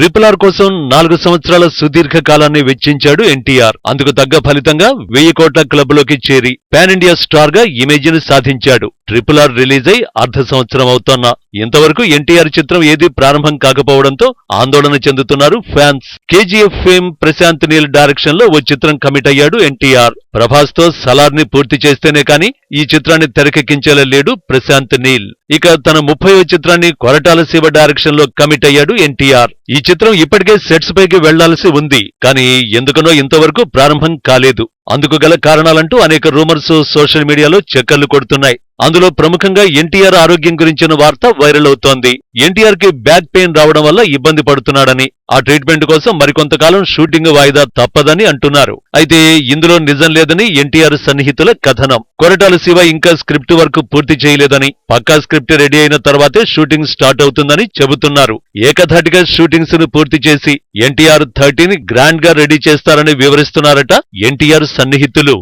RRR కోసం 4 సంవత్సరాల సుదీర్ఘ కాలాన్ని వెచ్చించాడు ఎన్టీఆర్. అందుకు తగ్గ ఫలితంగా 1000 కోట్ల క్లబ్లోకి చేరి పాన్ ఇండియా స్టార్ గా ఇమేజ్ ని సాధించాడు. RRR రిలీజ్ అయి అర్ధ సంవత్సరం అవుతోన్నా ఇంతవరకు ఎన్టీఆర్ చిత్రం ఏదీ ప్రారంభం కాకపోవడంతో ఆందోళన చెందుతున్నారు fans. KGF fame Prashanth Neel direction లో ఓ చిత్రం కమిట్ అయ్యాడు ఎన్టీఆర్. ప్రభాస్ తో సలార్ ని పూర్తి చేస్తేనే కానీ ఈ చిత్రాన్ని తెరకెక్కించేలా లేడు ప్రశాంత్ నీల్. ఇక తన 30వ చిత్రాన్ని కొరటాల శివ డైరెక్షన్ లో కమిట్ అయ్యాడు ఎన్టీఆర్. ఈ చిత్రం ఇప్పటికే సెట్స్ పైకి వెళ్లాల్సి ఉంది, కానీ ఎందుకనో ఇంతవరకు ప్రారంభం కాలేదు. అందుకు గల కారణాలంటూ అనేక రూమర్స్ సోషల్ మీడియాలో చక్కర్లు కొడుతున్నాయి. అందులో ప్రముఖంగా ఎన్టీఆర్ ఆరోగ్యం గురించిన వార్త వైరల్ అవుతోంది. ఎన్టీఆర్ కి బ్యాక్ పెయిన్ రావడం వల్ల ఇబ్బంది పడుతున్నాడని, ఆ ట్రీట్మెంట్ కోసం మరికొంతకాలం షూటింగ్ వాయిదా తప్పదని అంటున్నారు. అయితే ఇందులో నిజం లేదని ఎన్టీఆర్ సన్నిహితుల కథనం. కొరటాల శివ ఇంకా స్క్రిప్ట్ వర్క్ పూర్తి చేయలేదని, పక్కా స్క్రిప్ట్ రెడీ అయిన తర్వాతే షూటింగ్ స్టార్ట్ అవుతుందని చెబుతున్నారు. ఏకధాటిగా షూటింగ్స్ ను పూర్తి చేసి ఎన్టీఆర్ 30ని గ్రాండ్ గా రెడీ చేస్తారని వివరిస్తున్నారట ఎన్టీఆర్ సన్నిహితులు.